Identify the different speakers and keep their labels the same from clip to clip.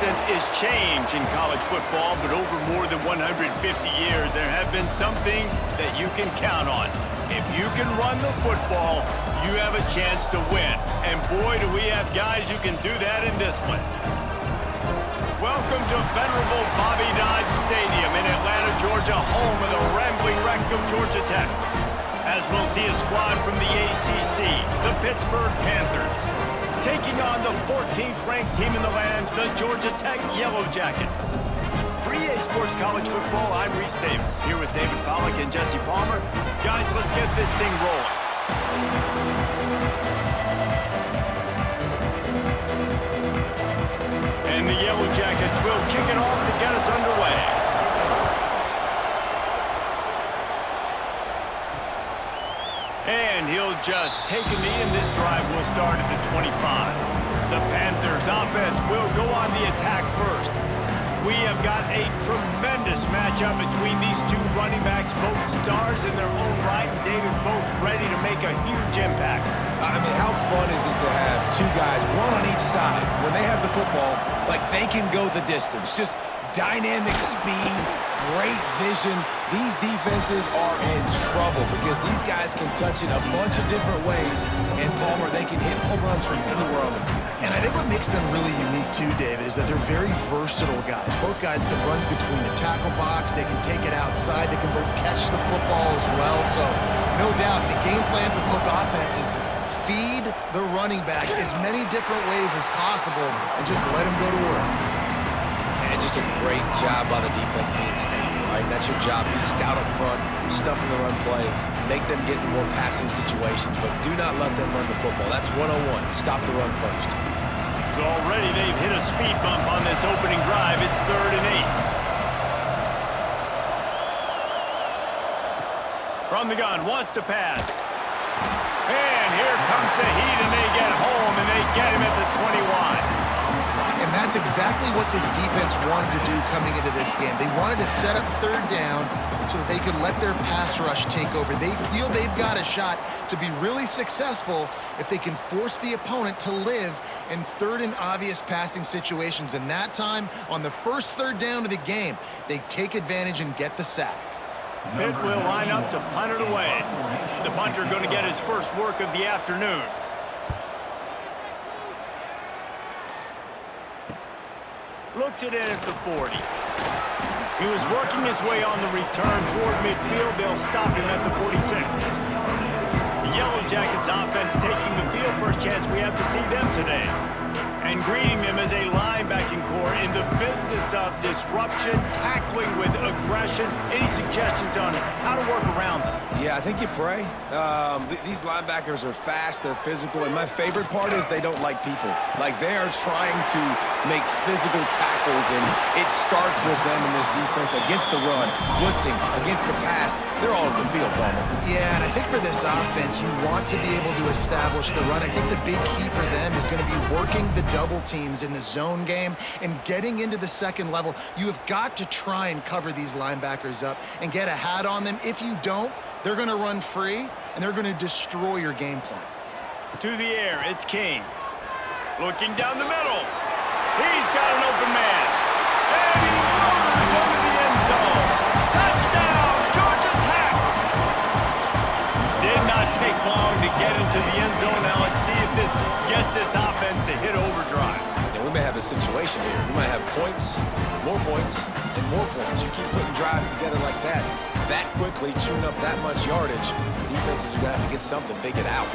Speaker 1: constant is change in college football, but over more than 150 years, there have been some things that you can count on. If you can run the football, you have a chance to win. And boy, do we have guys who can do that in this one. Welcome to venerable Bobby Dodd Stadium in Atlanta, Georgia, home of the rambling wreck of Georgia Tech. As we'll see a squad from the ACC, the Pittsburgh Panthers, taking on the 14th-ranked team in the land, the Georgia Tech Yellow Jackets. For EA Sports College Football, I'm Reese Davis, here with David Pollack and Jesse Palmer. Guys, let's get this thing rolling. And the Yellow Jackets will kick it off to get us underway. And he'll just take a knee, and this drive will start at the 25. The Panthers offense will go on the attack first. We have got a tremendous matchup between these two running backs, both stars in their own right, and David, both ready to make a huge impact.
Speaker 2: I mean, how fun is it to have two guys, one on each side, when they have the football, like they can go the distance. Just dynamic speed, great vision. These defenses are in trouble because these guys can touch it a bunch of different ways, and Palmer, they can hit home runs from anywhere on the field.
Speaker 3: And I think what makes them really unique too, David, is that they're very versatile guys. Both guys can run between the tackle box, they can take it outside, they can both catch the football as well. So no doubt the game plan for both offenses, feed the running back as many different ways as possible and just let him go to work.
Speaker 2: And just a great job by the defense being stout, right? That's your job. Be stout up front, stuff in the run play, make them get in more passing situations, but do not let them run the football. That's 101. Stop the run first.
Speaker 1: So already they've hit a speed bump on this opening drive. It's 3rd and 8. From the gun, wants to pass. And here comes the heat, and they get home, and they get him at the 21.
Speaker 3: And that's exactly what this defense wanted to do coming into this game. They wanted to set up 3rd down so that they could let their pass rush take over. They feel they've got a shot to be really successful if they can force the opponent to live in 3rd and obvious passing situations. And that time, on the first 3rd down of the game, they take advantage and get the sack.
Speaker 1: Pitt will line up to punt it away. The punter going to get his first work of the afternoon. Looks it in at the 40. He was working his way on the return toward midfield. They'll stop him at the 46. The Yellow Jackets offense taking the field. First chance we have to see them today. And greeting them as a linebacking core in the business of disruption, tackling with aggression. Any suggestions on how to work around them?
Speaker 2: Yeah, I think you pray. These linebackers are fast, they're physical, and my favorite part is they don't like people. Like, they are trying to make physical tackles, and it starts with them in this defense against the run, blitzing, against the pass. They're all over the field, Palmer.
Speaker 3: Yeah, and I think for this offense, you want to be able to establish the run. I think the big key for them is going to be working the double teams in the zone game and getting into the second level. You have got to try and cover these linebackers up and get a hat on them. If you don't, they're going to run free, and they're going to destroy your game plan.
Speaker 1: To the air, it's King. Looking down the middle. He's got an open man. And he motors into the end zone. Touchdown, Georgia Tech! Did not take long to get into the end zone. Now let's see if this gets this offense to hit overdrive.
Speaker 2: And we may have a situation here. We might have points, and more points. You keep putting drives together like that quickly, chewing up that much yardage, defenses are going to have to get something figured out.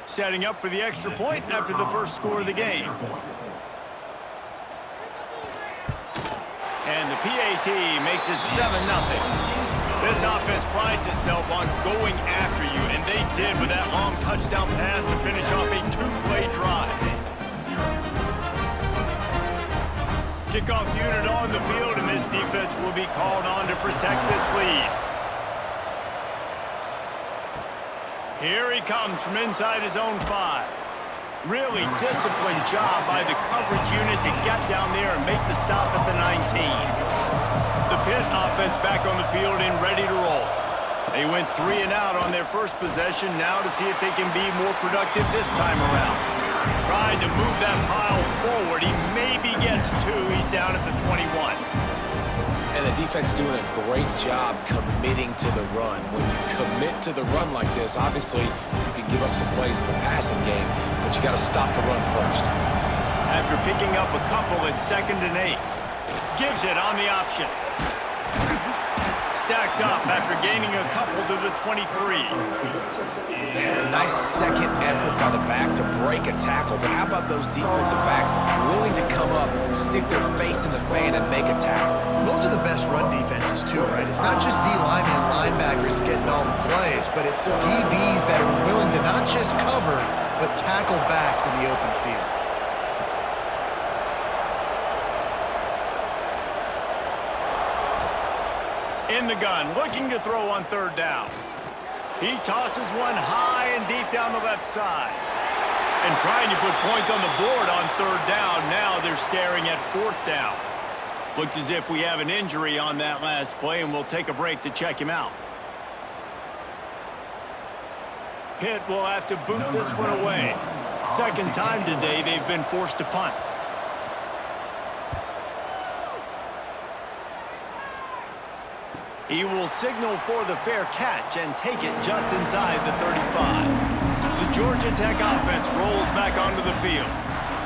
Speaker 1: Setting up for the extra point after the first score of the game. And the PAT makes it 7-0. This offense prides itself on going after you, and they did with that long touchdown pass to finish off a 2-play drive. Kickoff unit on the field, and this defense will be called on to protect this lead. Here he comes from inside his own 5. Really disciplined job by the coverage unit to get down there and make the stop at the 19. The Pitt offense back on the field and ready to roll. They went 3 and out on their first possession, now to see if they can be more productive this time around. Trying to move that pile forward. He maybe gets 2. He's down at the 21.
Speaker 2: And the defense doing a great job committing to the run. When you commit to the run like this, obviously you can give up some plays in the passing game, but you got to stop the run first.
Speaker 1: After picking up a couple at 2nd and 8. Gives it on the option. Stacked up after gaining a couple to the 23.
Speaker 2: And a nice second effort by the back to break a tackle. But how about those defensive backs willing to come up, stick their face in the fan, and make a tackle?
Speaker 3: Those are the best run defenses, too, right? It's not just D-linemen and linebackers getting all the plays, but it's DBs that are willing to not just cover, but tackle backs in the open field.
Speaker 1: In the gun, looking to throw on 3rd down. He tosses one high and deep down the left side. And trying to put points on the board on 3rd down. Now they're staring at 4th down. Looks as if we have an injury on that last play, and we'll take a break to check him out. Pitt will have to boot this one away. Second time today they've been forced to punt. He will signal for the fair catch and take it just inside the 35. The Georgia Tech offense rolls back onto the field.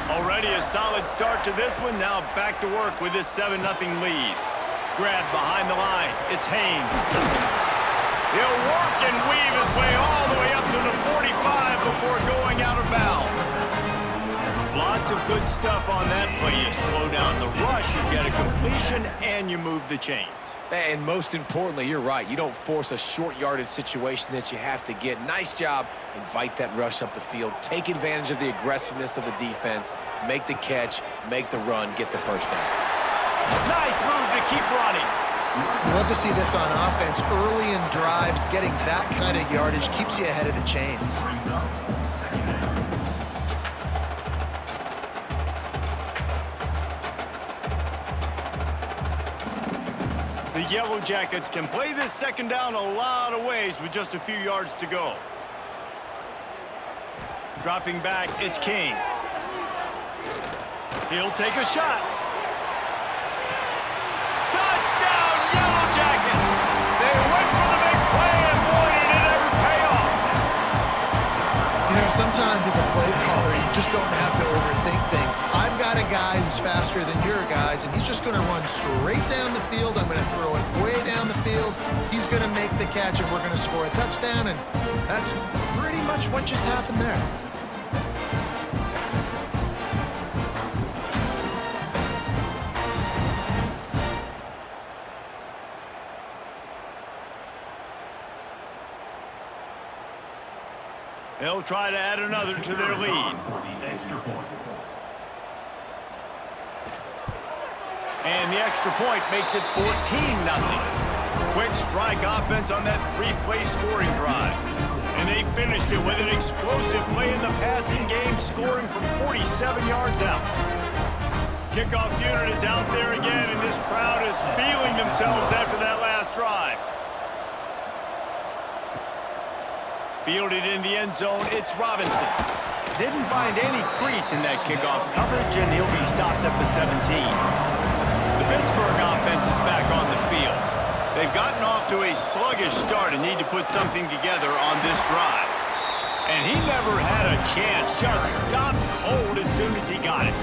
Speaker 1: Already a solid start to this one. Now back to work with this 7-0 lead. Grab behind the line. It's Haynes. He'll work and weave his way all the way up to the 45 before going out of bounds. Lots of good stuff on that play. You slow down the rush, you get a completion, and you move the chains.
Speaker 2: And most importantly, you're right. You don't force a short yardage situation that you have to get. Nice job. Invite that rush up the field. Take advantage of the aggressiveness of the defense. Make the catch, make the run, get the first down.
Speaker 1: Nice move to keep running.
Speaker 3: Love to see this on offense. Early in drives, getting that kind of yardage keeps you ahead of the chains.
Speaker 1: The Yellow Jackets can play this 2nd down a lot of ways with just a few yards to go. Dropping back, it's King. He'll take a shot. Touchdown, Yellow Jackets! They went for the big play, and boy, did it ever pay off.
Speaker 3: You know, sometimes as a play caller, you just don't have to overthink things. I've got a guy who's faster than your guys, and he's just going to run straight down the field. I'm going to throw it way down the field. He's going to make the catch, and we're going to score a touchdown, and that's pretty much what just happened there.
Speaker 1: They'll try to add another to their lead. And the extra point makes it 14-0. Quick strike offense on that 3-play scoring drive. And they finished it with an explosive play in the passing game, scoring from 47 yards out. Kickoff unit is out there again, and this crowd is feeling themselves after that last drive. Fielded in the end zone, it's Robinson. Didn't find any crease in that kickoff coverage, and he'll be stopped at the 17. The Pittsburgh offense is back on the field. They've gotten off to a sluggish start and need to put something together on this drive. And he never had a chance, just stopped cold as soon as he got it.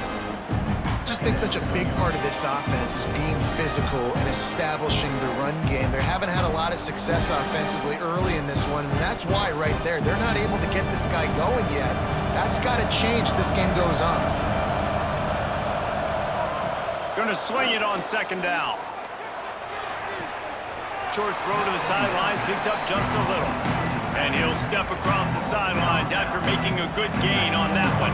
Speaker 3: I just think such a big part of this offense is being physical and establishing the run game. They haven't had a lot of success offensively early in this one, and that's why right there, they're not able to get this guy going yet. That's got to change as this game goes on.
Speaker 1: Gonna swing it on 2nd down. Short throw to the sideline, picks up just a little. And he'll step across the sidelines after making a good gain on that one.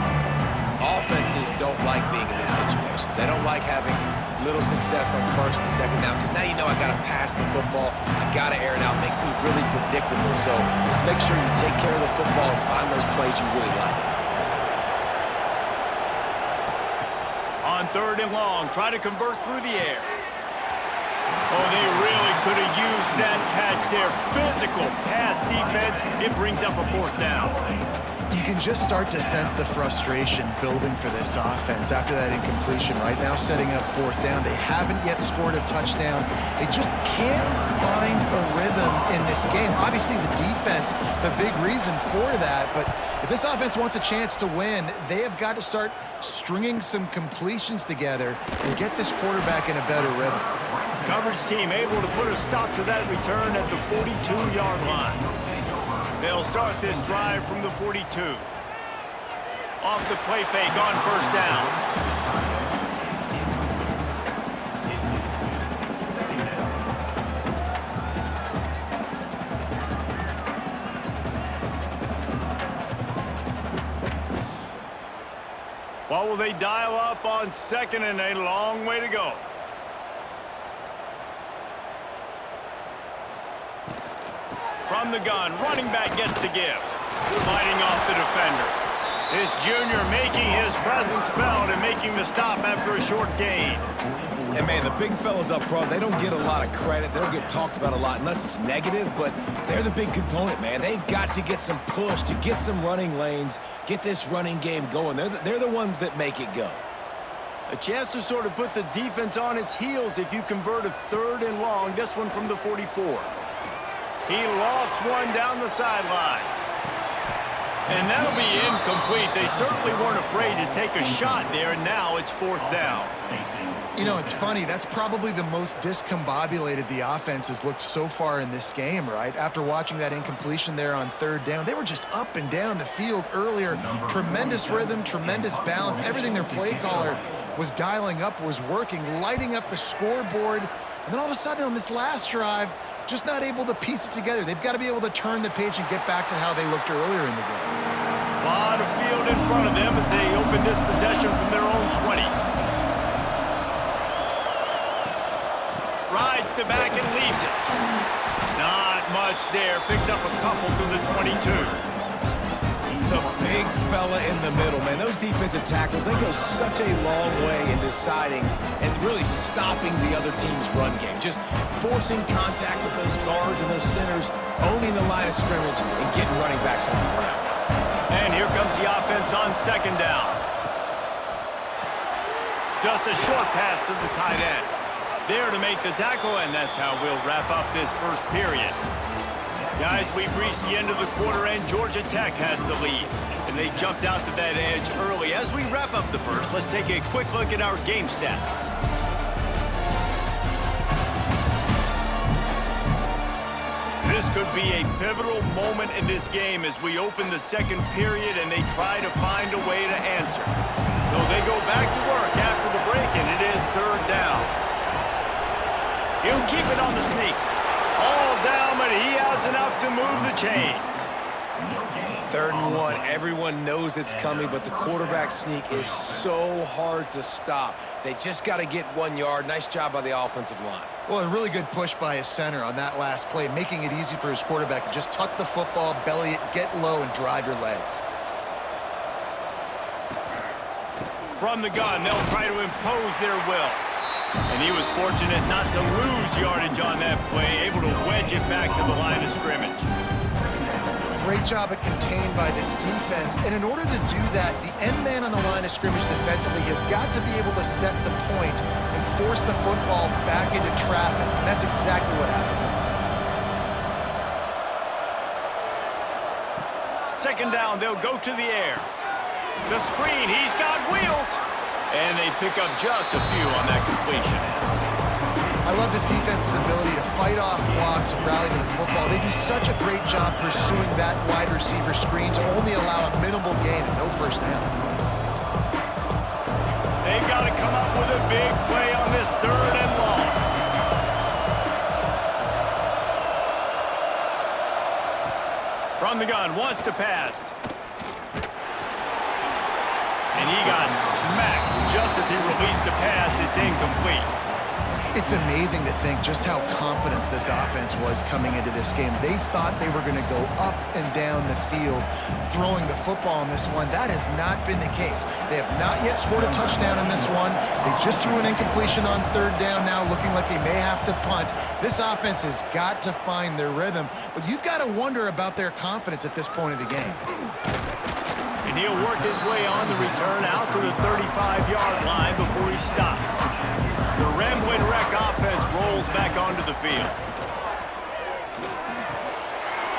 Speaker 2: Offenses don't like being in these situations. They don't like having little success on 1st and 2nd down, because now you know I got to pass the football. I got to air it out. It makes me really predictable. So just make sure you take care of the football and find those plays you really like.
Speaker 1: on 3rd and long. Try to convert through the air. Oh, they really could have used that catch there. Physical pass defense. It brings up a 4th down.
Speaker 3: You can just start to sense the frustration building for this offense after that incompletion. Right now, setting up 4th down. They haven't yet scored a touchdown. They just can't find a rhythm in this game. Obviously, the defense, the big reason for that. But if this offense wants a chance to win, they have got to start stringing some completions together and get this quarterback in a better rhythm.
Speaker 1: Coverage team able to put a stop to that return at the 42-yard line. They'll start this drive from the 42. Off the play fake on 1st down. What will they dial up on 2nd and a long way to go? From the gun, running back gets to give. Fighting off the defender. This junior making his presence felt and making the stop after a short gain.
Speaker 2: And, man, the big fellas up front, they don't get a lot of credit. They don't get talked about a lot unless it's negative, but they're the big component, man. They've got to get some push, to get some running lanes, get this running game going. They're the ones that make it go.
Speaker 1: A chance to sort of put the defense on its heels if you convert a 3rd and long. This one from the 44. He lofts one down the sideline. And that'll be incomplete. They certainly weren't afraid to take a shot there, and now it's 4th down.
Speaker 3: You know, it's funny. That's probably the most discombobulated the offense has looked so far in this game, right? After watching that incompletion there on 3rd down, they were just up and down the field earlier. Tremendous rhythm, tremendous balance. Everything their play caller was dialing up was working, lighting up the scoreboard. And then all of a sudden on this last drive, just not able to piece it together. They've got to be able to turn the page and get back to how they looked earlier in the game.
Speaker 1: A lot of field in front of them as they open this possession from their own 20. Rides to back and leaves it. Not much there. Picks up a couple to the 22.
Speaker 2: The big fella in the middle, man. Those defensive tackles, they go such a long way in deciding and really stopping the other team's run game. Just forcing contact with those guards and those centers, owning the line of scrimmage, and getting running backs on the ground.
Speaker 1: And here comes the offense on 2nd down. Just a short pass to the tight end. There to make the tackle, and that's how we'll wrap up this first period. Guys, we've reached the end of the quarter, and Georgia Tech has the lead. And they jumped out to that edge early. As we wrap up the first, let's take a quick look at our game stats. This could be a pivotal moment in this game as we open the 2nd period and they try to find a way to answer. So they go back to work after the break, and it is 3rd down. He'll keep it on the sneak. All down, but he has enough to move the chains.
Speaker 2: 3rd and 1. Everyone knows it's coming, but the quarterback sneak is so hard to stop. They just got to get 1 yard. Nice job by the offensive line.
Speaker 3: Well, a really good push by his center on that last play, making it easy for his quarterback to just tuck the football, belly it, get low, and drive your legs.
Speaker 1: From the gun, they'll try to impose their will. And he was fortunate not to lose yardage on that play, able to wedge it back to the line of scrimmage.
Speaker 3: Great job at contained by this defense. And in order to do that, the end man on the line of scrimmage defensively has got to be able to set the point and force the football back into traffic. And that's exactly what happened.
Speaker 1: 2nd down, they'll go to the air. The screen, he's got wheels. And they pick up just a few on that completion.
Speaker 3: I love this defense's ability to fight off blocks and rally to the football. They do such a great job pursuing that wide receiver screen to only allow a minimal gain and no 1st down.
Speaker 1: They've got to come up with a big play on this 3rd and long. From the gun, wants to pass. And he got smacked just as he released the pass. It's incomplete.
Speaker 3: It's amazing to think just how confident this offense was coming into this game. They thought they were going to go up and down the field throwing the football in this one. That has not been the case. They have not yet scored a touchdown in this one. They just threw an incompletion on third down now, looking like they may have to punt. This offense has got to find their rhythm, but you've got to wonder about their confidence at this point of the game.
Speaker 1: And he'll work his way on the return out to the 35-yard line before he stopped. The Rambling Wreck offense rolls back onto the field.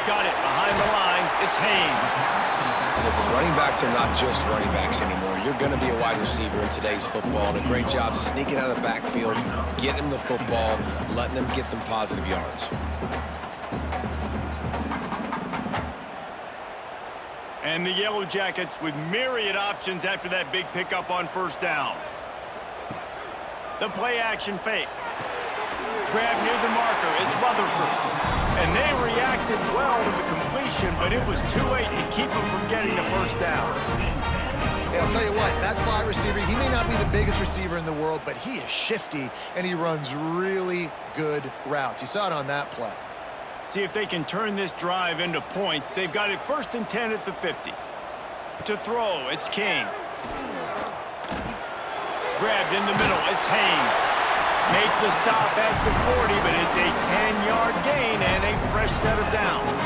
Speaker 1: Got it behind the line. It's Haynes.
Speaker 2: Listen, running backs are not just running backs anymore. You're going to be a wide receiver in today's football, and a great job sneaking out of the backfield, getting them the football, letting them get some positive yards.
Speaker 1: And the Yellow Jackets with myriad options after that big pickup on first down. The play-action fake. Grab near the marker. It's Rutherford. And they reacted well to the completion, but it was too late to keep them from getting the first down.
Speaker 3: Hey, I'll tell you what, that slot receiver, he may not be the biggest receiver in the world, but he is shifty, and he runs really good routes. You saw it on that play.
Speaker 1: See if they can turn this drive into points. They've got it 1st and 10 at the 50. To throw, it's King. Grabbed in the middle, it's Haynes. Make the stop at the 40, but it's a 10-yard gain and a fresh set of downs.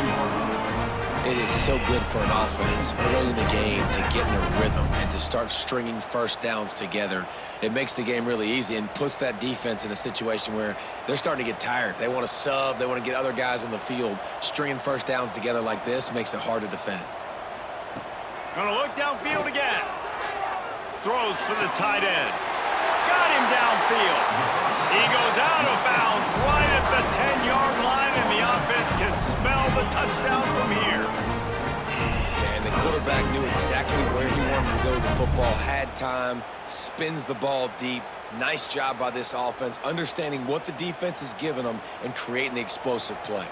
Speaker 2: It is so good for an offense early in the game to get in a rhythm and to start stringing first downs together. It makes the game really easy and puts that defense in a situation where they're starting to get tired. They want to sub. They want to get other guys in the field. Stringing first downs together like this makes it hard to defend.
Speaker 1: Gonna look downfield again. Throws for the tight end. Got him downfield. He goes out of bounds right at the 10-yard line, and the offense can smell the touchdown from here.
Speaker 2: And the quarterback knew exactly where he wanted to go with the football, had time, spins the ball deep. Nice job by this offense, understanding what the defense is giving them and creating the explosive play.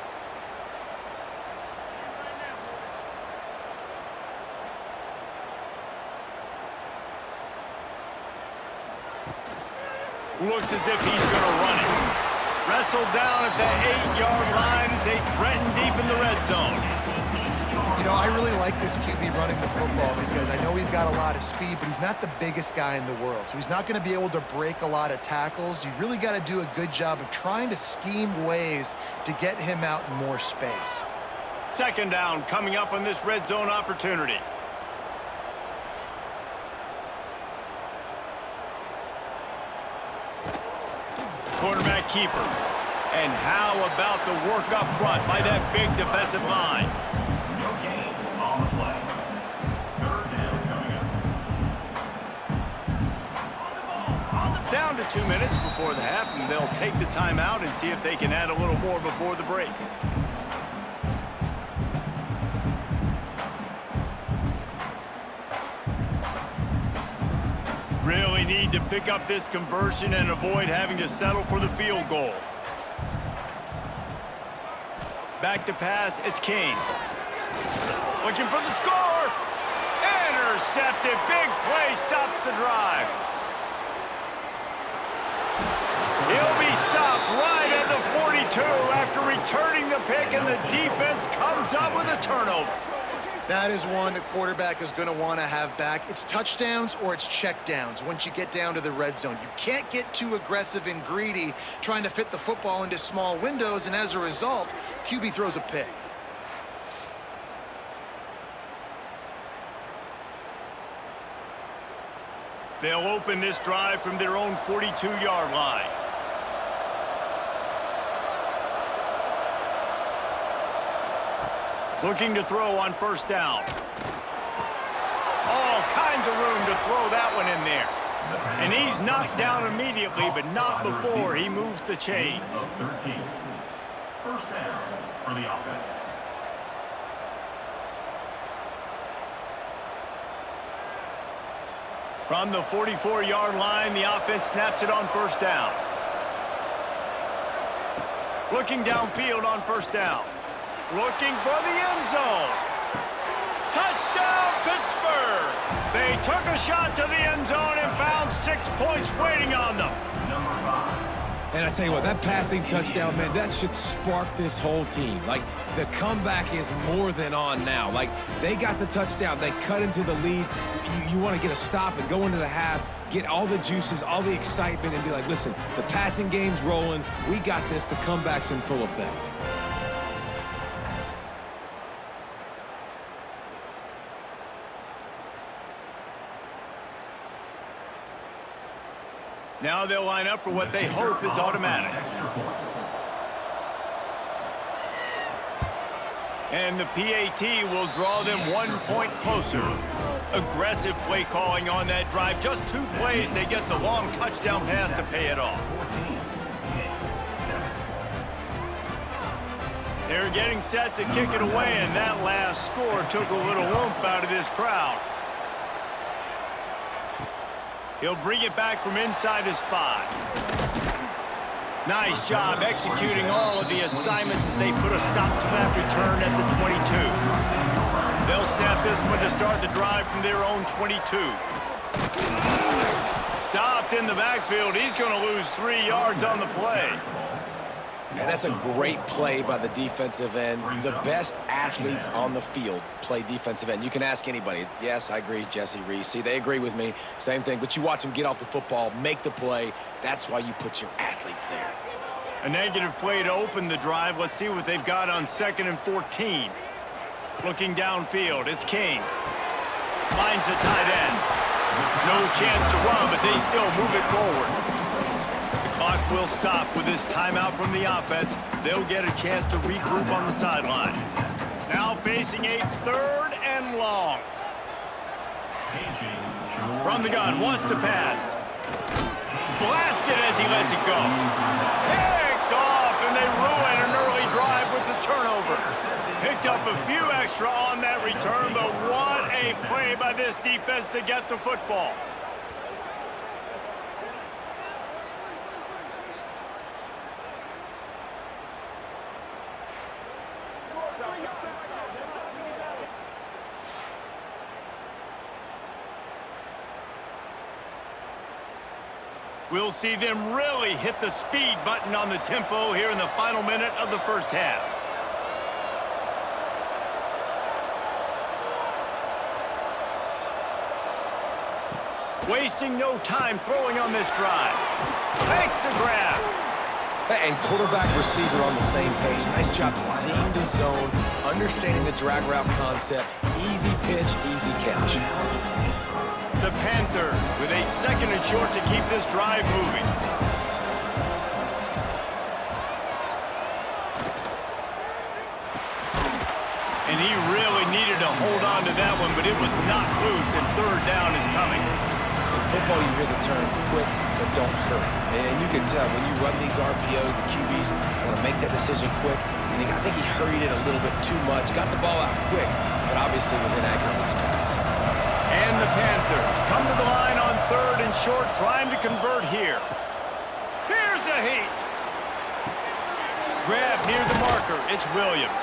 Speaker 1: Looks as if he's going to run it. Wrestled down at the 8-yard line as they threaten deep in the red zone.
Speaker 3: You know, I really like this QB running the football because I know he's got a lot of speed, but he's not the biggest guy in the world. So he's not going to be able to break a lot of tackles. You really got to do a good job of trying to scheme ways to get him out in more space.
Speaker 1: 2nd down coming up on this red zone opportunity. Quarterback keeper. And how about the work up front by that big defensive line?
Speaker 4: No gain on the play. 3rd down coming up.
Speaker 1: Down to 2 minutes before the half, and they'll take the timeout and see if they can add a little more before the break. Really need to pick up this conversion and avoid having to settle for the field goal. Back to pass, it's King. Looking for the score. Intercepted, big play, stops the drive. He'll be stopped right at the 42 after returning the pick, and the defense comes up with a turnover.
Speaker 3: That is one the quarterback is going to want to have back. It's touchdowns or it's checkdowns once you get down to the red zone. You can't get too aggressive and greedy trying to fit the football into small windows, and as a result, QB throws a pick.
Speaker 1: They'll open this drive from their own 42-yard line. Looking to throw on 1st down. All kinds of room to throw that one in there. And he's knocked down immediately, but not before he moves the chains.
Speaker 4: 13. 1st down for the offense.
Speaker 1: From the 44-yard line, the offense snaps it on 1st down. Looking downfield on 1st down. Looking for the end zone. Touchdown, Pittsburgh! They took a shot to the end zone and found 6 points waiting on them.
Speaker 4: Number 5.
Speaker 2: And I tell you what, that passing touchdown, man, that should spark this whole team. Like, the comeback is more than on now. Like, they got the touchdown. They cut into the lead. You want to get a stop and go into the half, get all the juices, all the excitement, and be like, listen, the passing game's rolling. We got this. The comeback's in full effect.
Speaker 1: Now they'll line up for what they hope is automatic. And the PAT will draw them 1 point closer. Aggressive play calling on that drive. Just 2 plays, they get the long touchdown pass to pay it off. They're getting set to kick it away, and that last score took a little oomph out of this crowd. He'll bring it back from inside his 5. Nice job executing all of the assignments as they put a stop to that return at the 22. They'll snap this one to start the drive from their own 22. Stopped in the backfield. He's going to lose 3 yards on the play.
Speaker 2: And that's a great play by the defensive end. The best athletes on the field play defensive end. You can ask anybody. Yes, I agree, Jesse, Reese. See, they agree with me. Same thing. But you watch them get off the football, make the play. That's why you put your athletes there.
Speaker 1: A negative play to open the drive. Let's see what they've got on 2nd and 14. Looking downfield, it's King. Finds the tight end. No chance to run, but they still move it forward. Clock will stop with this timeout from the offense. They'll get a chance to regroup on the sideline. Now facing a 3rd and long. From the gun, wants to pass. Blasted as he lets it go. Picked off, and they ruin an early drive with the turnover. Picked up a few extra on that return, but what a play by this defense to get the football. We'll see them really hit the speed button on the tempo here in the final minute of the first half. Wasting no time throwing on this drive. Makes the grab.
Speaker 2: And quarterback receiver on the same page. Nice job seeing the zone, understanding the drag route concept. Easy pitch, easy catch.
Speaker 1: The Panthers with a 2nd and short to keep this drive moving. And he really needed to hold on to that one, but it was not loose, and 3rd down is coming.
Speaker 2: In football, you hear the term quick, but don't hurry. And you can tell when you run these RPOs, the QBs want to make that decision quick. And I think he hurried it a little bit too much. Got the ball out quick, but obviously was inaccurate with his pass.
Speaker 1: And the Panthers come to the line on 3rd and short, trying to convert here. Here's a heat. Grab near the marker. It's Williams.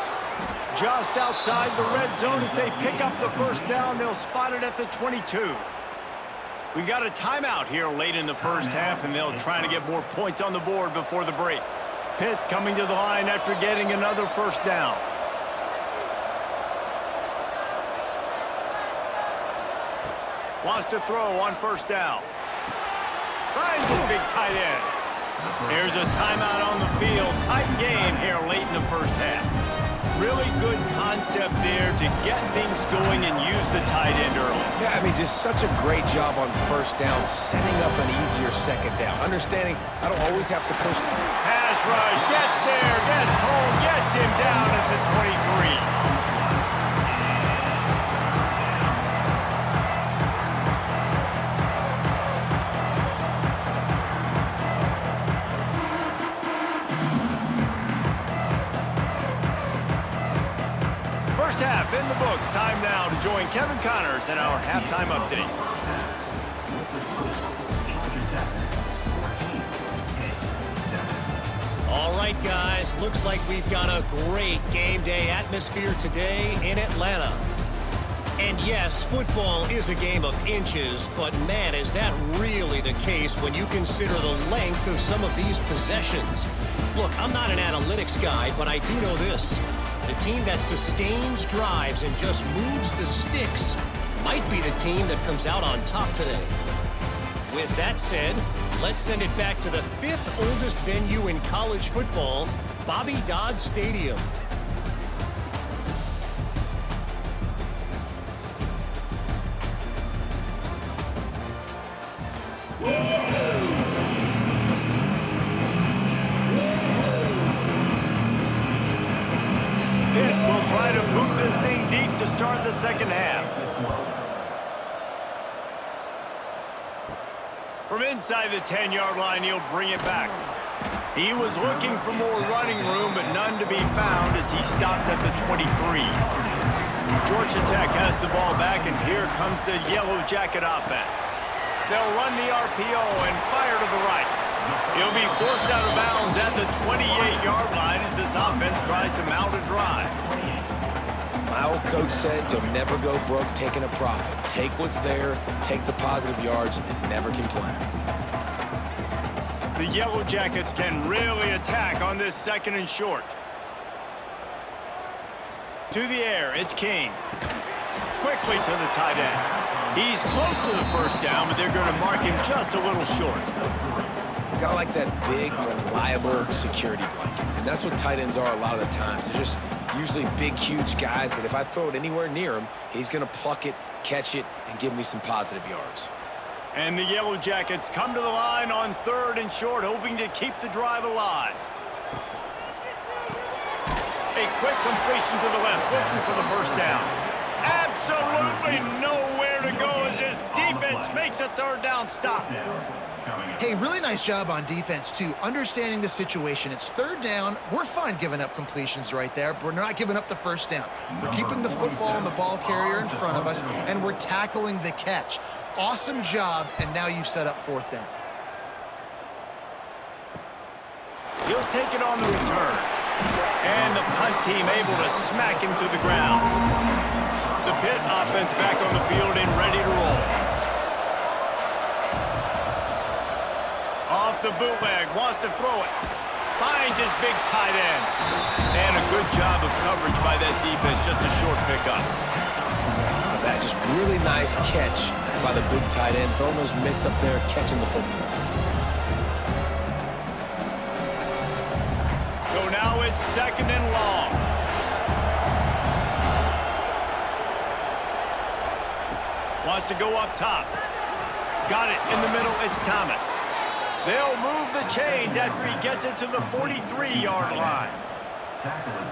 Speaker 1: Just outside the red zone as they pick up the 1st down. They'll spot it at the 22. We got a timeout here late in the first half, and they'll try to get more points on the board before the break. Pitt coming to the line after getting another 1st down. Wants to throw on 1st down. Finds his big tight end. There's a timeout on the field. Tight game here late in the first half. Really good concept there to get things going and use the tight end early.
Speaker 2: Yeah, I mean, just such a great job on 1st down, setting up an easier 2nd down. Understanding I don't always have to push.
Speaker 1: Pass rush, gets there, gets home, gets him down at the 23. Half in the books. Time now to join Kevin Connors in our halftime update.
Speaker 5: All right, guys. Looks like we've got a great game day atmosphere today in Atlanta. And yes, football is a game of inches, but man, is that really certainly the case when you consider the length of some of these possessions. Look, I'm not an analytics guy, but I do know this. The team that sustains drives and just moves the sticks might be the team that comes out on top today. With that said, let's send it back to the 5th oldest venue in college football, Bobby Dodd Stadium.
Speaker 1: Pitt will try to boot this thing deep to start the second half. From inside the 10-yard line, he'll bring it back. He was looking for more running room, but none to be found as he stopped at the 23. Georgia Tech has the ball back, and here comes the Yellow Jacket offense. They'll run the RPO and fire to the right. He'll be forced out of bounds at the 28-yard line as this offense tries to mount a drive.
Speaker 2: My old coach said you'll never go broke taking a profit. Take what's there, take the positive yards, and never complain.
Speaker 1: The Yellow Jackets can really attack on this 2nd and short. To the air, it's King. Quickly to the tight end. He's close to the first down, but they're going to mark him just a little short.
Speaker 2: Kind of like that big, reliable security blanket. And that's what tight ends are a lot of the times. They're just usually big, huge guys that if I throw it anywhere near him, he's going to pluck it, catch it, and give me some positive yards.
Speaker 1: And the Yellow Jackets come to the line on 3rd and short, hoping to keep the drive alive. A quick completion to the left, looking for the first down. Absolutely nowhere to go as this defense makes a 3rd down stop.
Speaker 3: Hey, really nice job on defense, too, understanding the situation. It's 3rd down. We're fine giving up completions right there, but we're not giving up the first down. We're keeping the football and the ball carrier in front of us, and we're tackling the catch. Awesome job, and now you've set up 4th down.
Speaker 1: He'll take it on the return. And the punt team able to smack him to the ground. The Pitt offense back on the field and ready to roll. Off the bootleg, wants to throw it. Finds his big tight end. And a good job of coverage by that defense, just a short pickup.
Speaker 2: That just really nice catch by the big tight end, throwing those mitts up there, catching the football.
Speaker 1: So now it's 2nd and long. Wants to go up top. Got it in the middle, it's Thomas. They'll move the chains after he gets it to the 43-yard line.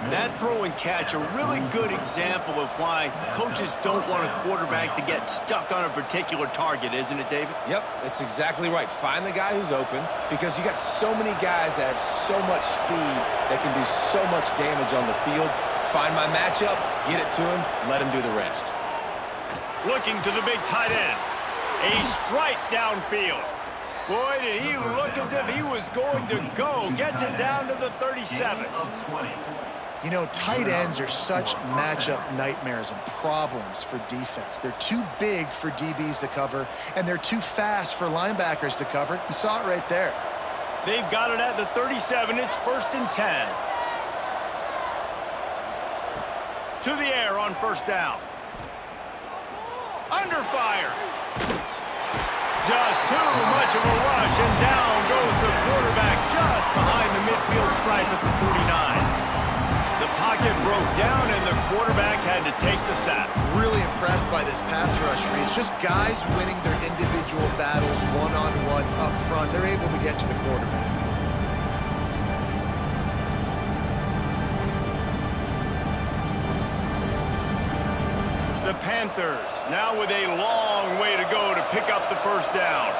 Speaker 1: That throw and catch, a really good example of why coaches don't want a quarterback to get stuck on a particular target, isn't it, David?
Speaker 2: Yep, that's exactly right. Find the guy who's open because you got so many guys that have so much speed that can do so much damage on the field. Find my matchup, get it to him, let him do the rest.
Speaker 1: Looking to the big tight end. A strike downfield. Boy, did he look as if he was going to go. Gets it down to the 37.
Speaker 3: You know, tight ends are such matchup nightmares and problems for defense. They're too big for DBs to cover, and they're too fast for linebackers to cover. You saw it right there.
Speaker 1: They've got it at the 37. It's 1st and 10. To the air on 1st down. Under fire. Just too much of a rush, and down goes the quarterback just behind the midfield stripe at the 49. The pocket broke down, and the quarterback had to take the sack.
Speaker 3: Really impressed by this pass rush, Reese. Just guys winning their individual battles one-on-one up front. They're able to get to the quarterback.
Speaker 1: The Panthers now with a long way to go to pick up the 1st down.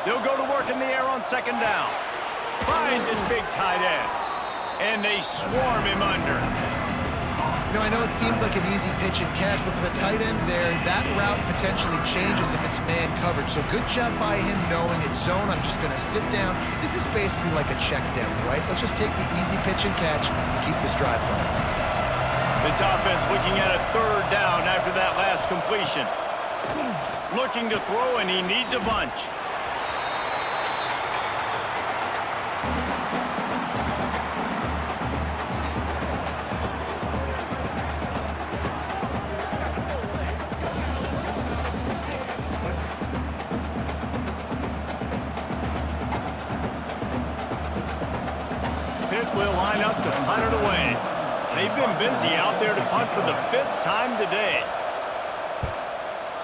Speaker 1: They'll go to work in the air on 2nd down. Finds his big tight end. And they swarm him under.
Speaker 3: You know, I know it seems like an easy pitch and catch, but for the tight end there, that route potentially changes if it's man coverage. So good job by him knowing it's zone. I'm just going to sit down. This is basically like a check down, right? Let's just take the easy pitch and catch and keep this drive going.
Speaker 1: This offense looking at a 3rd down after that last completion. Looking to throw, and he needs a bunch. Pitt will line up to punt it away. They've been busy out there to punt for the 5th time today.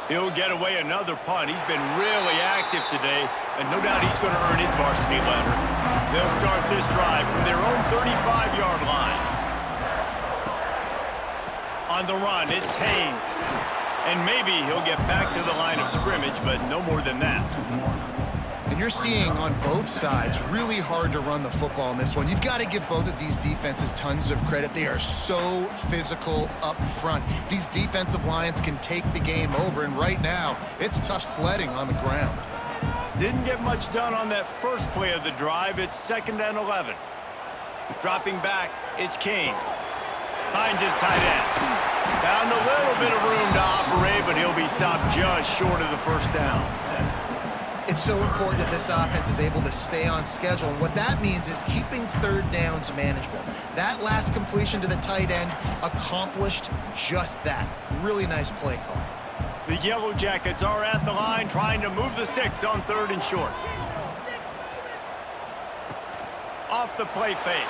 Speaker 1: He'll get away another punt. He's been really active today, and no doubt he's going to earn his varsity letter. They'll start this drive from their own 35-yard line. On the run, it's Haynes. And maybe he'll get back to the line of scrimmage, but no more than that.
Speaker 3: And you're seeing on both sides really hard to run the football in this one. You've got to give both of these defenses tons of credit. They are so physical up front. These defensive lines can take the game over, and right now, it's tough sledding on the ground.
Speaker 1: Didn't get much done on that first play of the drive. It's 2nd and 11. Dropping back, it's Kane. Finds his tight end. Found a little bit of room to operate, but he'll be stopped just short of the first down.
Speaker 3: It's so important that this offense is able to stay on schedule, and what that means is keeping 3rd downs manageable. That last completion to the tight end accomplished just that. Really nice play call.
Speaker 1: The Yellow Jackets are at the line trying to move the sticks on 3rd and short. Off the play fake.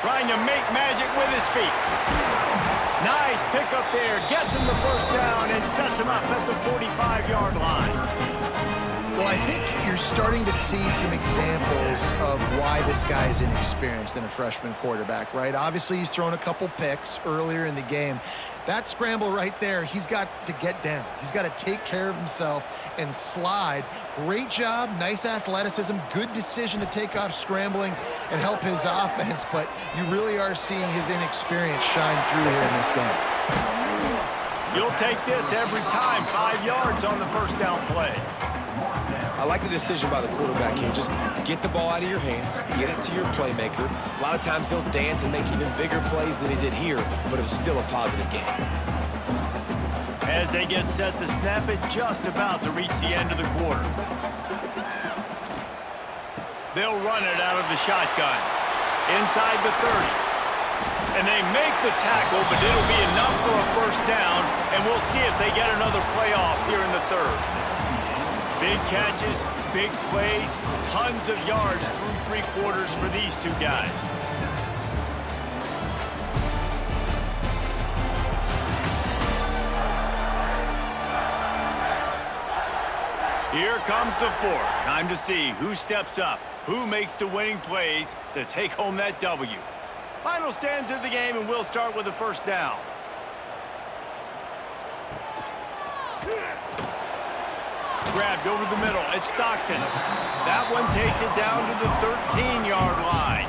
Speaker 1: Trying to make magic with his feet. Nice pickup there. Gets him the first down and sets him up at the 45-yard line.
Speaker 3: Well, I think you're starting to see some examples of why this guy is inexperienced in a freshman quarterback, right? Obviously, he's thrown a couple picks earlier in the game. That scramble right there, he's got to get down. He's got to take care of himself and slide. Great job, nice athleticism, good decision to take off scrambling and help his offense, but you really are seeing his inexperience shine through here in this game.
Speaker 1: You'll take this every time. 5 yards on the first down play.
Speaker 2: I like the decision by the quarterback here. Just get the ball out of your hands, get it to your playmaker. A lot of times he'll dance and make even bigger plays than he did here, but it was still a positive game.
Speaker 1: As they get set to snap it, just about to reach the end of the quarter. They'll run it out of the shotgun. Inside the 30. And they make the tackle, but it'll be enough for a first down, and we'll see if they get another play off here in the 3rd. Big catches, big plays, tons of yards through 3 quarters for these two guys. Here comes the 4th. Time to see who steps up, who makes the winning plays to take home that W. Final stands of the game, and we'll start with the first down. Grabbed over the middle. It's Stockton. That one takes it down to the 13-yard line.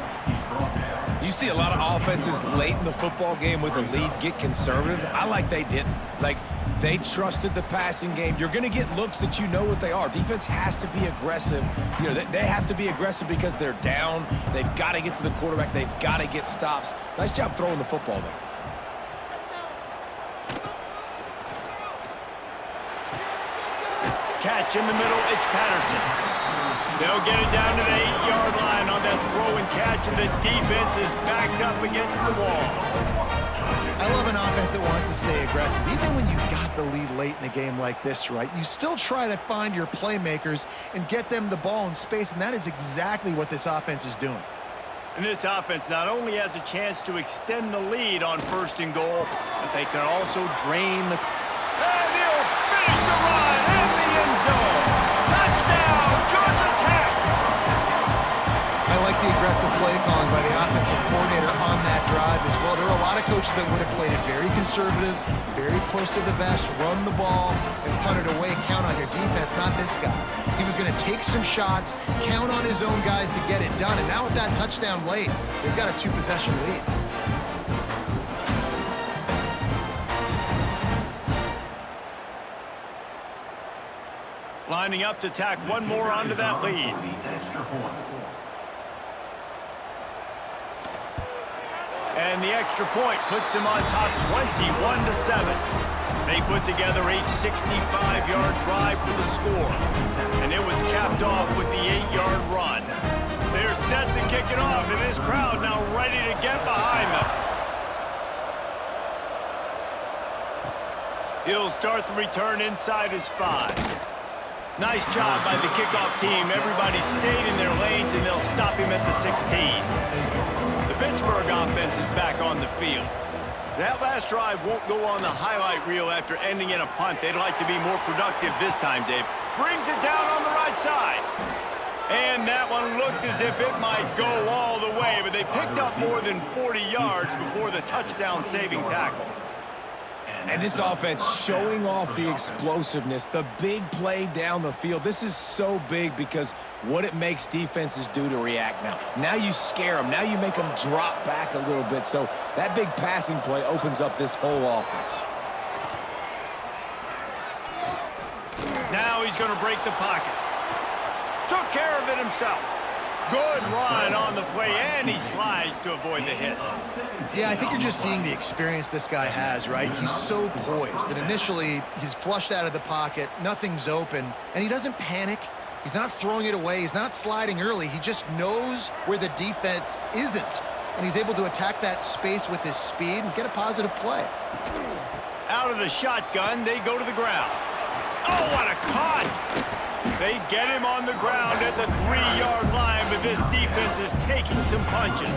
Speaker 2: You see a lot of offenses late in the football game with a lead get conservative. I like they didn't. Like, they trusted the passing game. You're going to get looks that you know what they are. Defense has to be aggressive. You know, they have to be aggressive because they're down. They've got to get to the quarterback. They've got to get stops. Nice job throwing the football there.
Speaker 1: Catch in the middle, it's Patterson. They'll get it down to the 8-yard line on that throw and catch, and the defense is backed up against the wall.
Speaker 3: I love an offense that wants to stay aggressive. Even when you've got the lead late in a game like this, right, you still try to find your playmakers and get them the ball in space, and that is exactly what this offense is doing.
Speaker 1: And this offense not only has a chance to extend the lead on 1st and goal, but they can also drain the... And they'll finish the run in the end zone. Touchdown, Georgia Tech!
Speaker 3: I like the aggressive play calling by the offensive coordinator on that drive as well. There are a lot of coaches that would have played it very conservative, very close to the vest, run the ball, and punt it away, count on your defense, not this guy. He was going to take some shots, count on his own guys to get it done, and now with that touchdown late, they've got a 2-possession lead.
Speaker 1: Lining up to tack one more onto that lead. And the extra point puts them on top 21-7. They put together a 65-yard drive for the score, and it was capped off with the 8-yard run. They're set to kick it off, and this crowd now ready to get behind them. He'll start the return inside his 5. Nice job by the kickoff team. Everybody stayed in their lanes, and they'll stop him at the 16. The Pittsburgh offense is back on the field. That last drive won't go on the highlight reel after ending in a punt. They'd like to be more productive this time, Dave. Brings it down on the right side. And that one looked as if it might go all the way, but they picked up more than 40 yards before the touchdown-saving tackle.
Speaker 2: And this offense showing off the explosiveness, the big play down the field. This is so big because what it makes defenses do to react now. Now you scare them. Now you make them drop back a little bit. So that big passing play opens up this whole offense.
Speaker 1: Now he's going to break the pocket. Took care of it himself. Good run on the play, and he slides to avoid the hit.
Speaker 3: Yeah, I think you're just seeing the experience this guy has, right? He's so poised that initially he's flushed out of the pocket, nothing's open, and he doesn't panic. He's not throwing it away. He's not sliding early. He just knows where the defense isn't, and he's able to attack that space with his speed and get a positive play.
Speaker 1: Out of the shotgun, they go to the ground. Oh, what a cut! They get him on the ground at the 3-yard line, but this defense is taking some punches.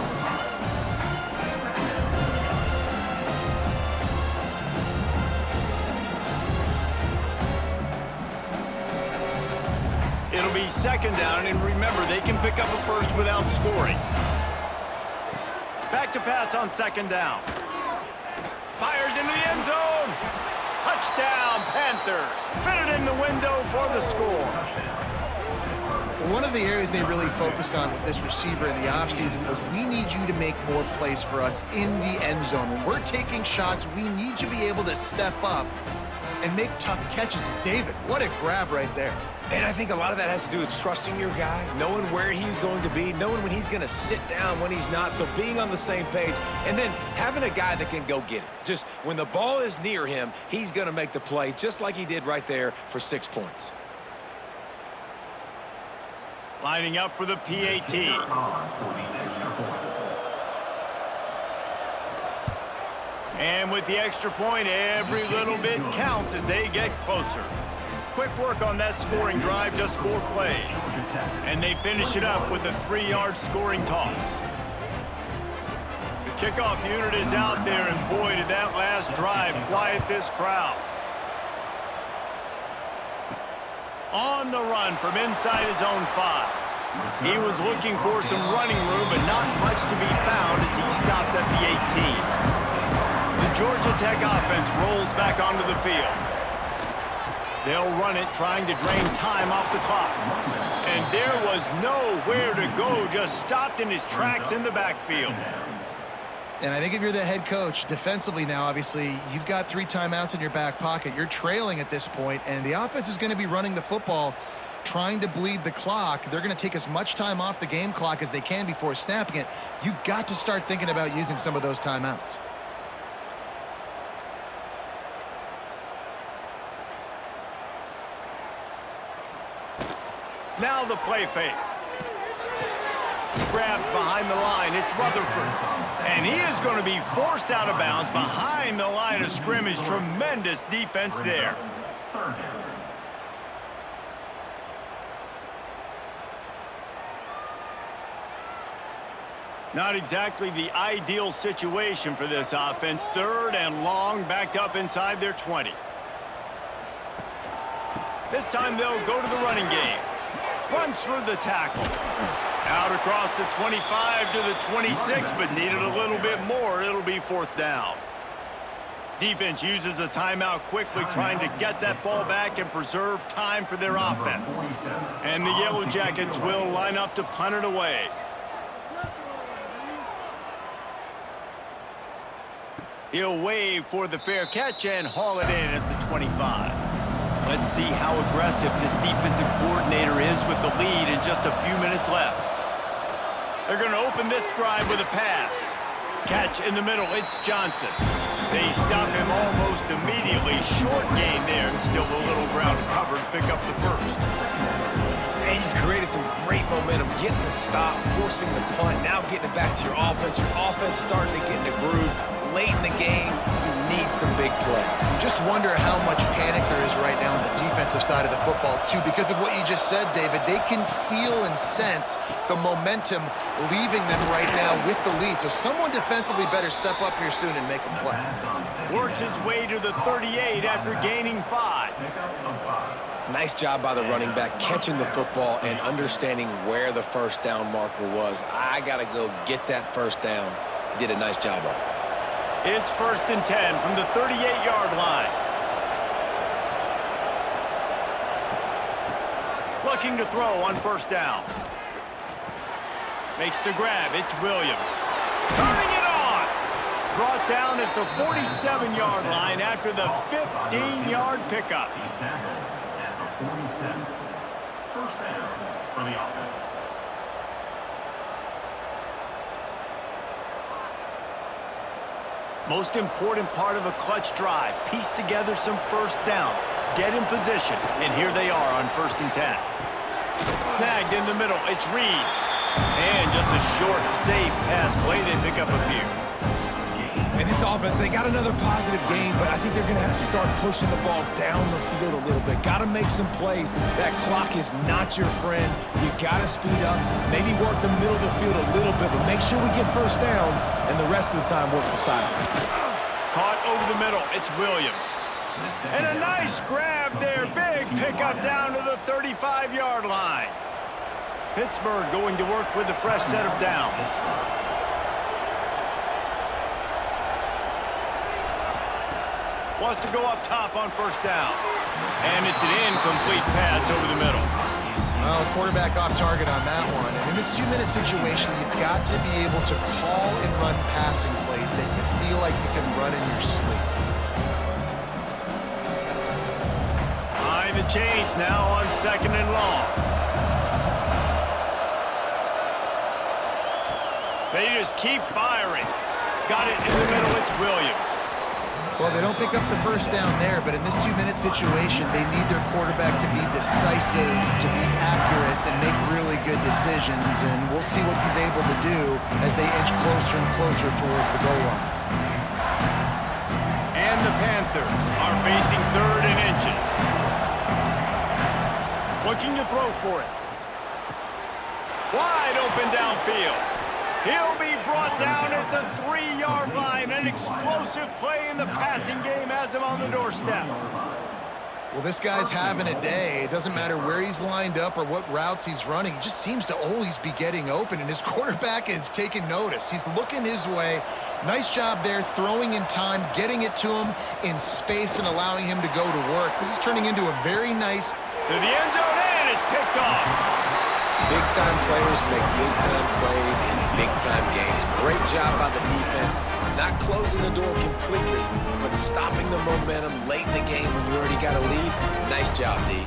Speaker 1: It'll be second down, and remember, they can pick up a first without scoring. Back to pass on second down. Fires into the end zone. Touchdown, Panthers. Fitted in the window for the score.
Speaker 3: One of the areas they really focused on with this receiver in the offseason was we need you to make more plays for us in the end zone. When we're taking shots, we need you to be able to step up and make tough catches. David, what a grab right there.
Speaker 2: And I think a lot of that has to do with trusting your guy, knowing where he's going to be, knowing when he's going to sit down, when he's not, so being on the same page, and then having a guy that can go get it. Just when the ball is near him, he's going to make the play, just like he did right there for 6 points.
Speaker 1: Lining up for the PAT. And with the extra point, every little bit counts as they get closer. Quick work on that scoring drive, just 4 plays. And they finish it up with a 3-yard scoring toss. The kickoff unit is out there, and boy, did that last drive quiet this crowd. On the run from inside his own 5. He was looking for some running room, but not much to be found as he stopped at the 18. The Georgia Tech offense rolls back onto the field. They'll run it, trying to drain time off the clock. And there was nowhere to go, just stopped in his tracks in the backfield.
Speaker 3: And I think if you're the head coach, defensively now, obviously, you've got 3 timeouts in your back pocket. You're trailing at this point, and the offense is going to be running the football, trying to bleed the clock. They're going to take as much time off the game clock as they can before snapping it. You've got to start thinking about using some of those timeouts.
Speaker 1: Now the play fake. Grabbed behind the line, it's Rutherford. And he is going to be forced out of bounds behind the line of scrimmage. Tremendous defense there. Not exactly the ideal situation for this offense. 3rd and long, backed up inside their 20. This time they'll go to the running game. Runs through the tackle. Out across the 25 to the 26, but needed a little bit more. It'll be 4th down. Defense uses a timeout quickly, trying to get that ball back and preserve time for their offense. And the Yellow Jackets will line up to punt it away. He'll wave for the fair catch and haul it in at the 25. Let's see how aggressive this defensive coordinator is with the lead and just a few minutes left. They're going to open this drive with a pass. Catch in the middle, it's Johnson. They stop him almost immediately. Short gain there, and still a little ground covered. Pick up the first.
Speaker 2: And you've created some great momentum, getting the stop, forcing the punt, now getting it back to your offense. Your offense starting to get in a groove. Late in the game, you need some big plays.
Speaker 3: You just wonder how much panic there is right now on the defensive side of the football, too, because of what you just said, David. They can feel and sense the momentum leaving them right now with the lead. So someone defensively better step up here soon and make a play.
Speaker 1: Works his way to the 38 after gaining 5.
Speaker 2: Nice job by the running back, catching the football and understanding where the first down marker was. I got to go get that first down. He did a nice job of it.
Speaker 1: It's 1st and 10 from the 38-yard line. Looking to throw on 1st down. Makes the grab. It's Williams. Turning it on. Brought down at the 47-yard line after the 15-yard pickup.
Speaker 4: He's tackled at the 47. First down for the offense.
Speaker 1: Most important part of a clutch drive. Piece together some first downs. Get in position. And here they are on 1st and 10. Snagged in the middle. It's Reed. And just a short, safe pass play. They pick up a few.
Speaker 2: And this offense, they got another positive game, but I think they're going to have to start pushing the ball down the field a little bit. Got to make some plays. That clock is not your friend. You got to speed up, maybe work the middle of the field a little bit, but make sure we get first downs, and the rest of the time work the side.
Speaker 1: Caught over the middle. It's Williams. And a nice grab there. Big pickup down to the 35-yard line. Pittsburgh going to work with a fresh set of downs. Wants to go up top on 1st down. And it's an incomplete pass over the middle.
Speaker 3: Well, quarterback off target on that one. And in this 2-minute situation, you've got to be able to call and run passing plays that you feel like you can run in your sleep.
Speaker 1: Behind the chains now on 2nd and long. They just keep firing. Got it in the middle. It's Williams.
Speaker 3: Well, they don't pick up the first down there, but in this 2-minute situation, they need their quarterback to be decisive, to be accurate, and make really good decisions. And we'll see what he's able to do as they inch closer and closer towards the goal line.
Speaker 1: And the Panthers are facing 3rd and inches. Looking to throw for it. Wide open downfield. He'll be brought down at the 3-yard line. An explosive play in the passing game has him on the doorstep.
Speaker 3: Well, this guy's having a day. It doesn't matter where he's lined up or what routes he's running. He just seems to always be getting open, and his quarterback is taking notice. He's looking his way. Nice job there, throwing in time, getting it to him in space and allowing him to go to work. This is turning into a very nice...
Speaker 1: To the end zone, and it's picked off.
Speaker 2: Big-time players make big-time plays in big-time games. Great job by the defense, not closing the door completely, but stopping the momentum late in the game when you already got a lead. Nice job, D.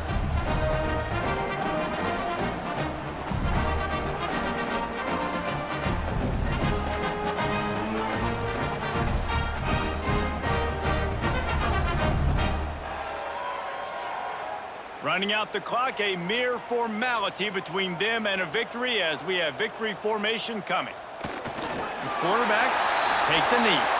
Speaker 1: Running out the clock, a mere formality between them and a victory as we have victory formation coming. The quarterback takes a knee.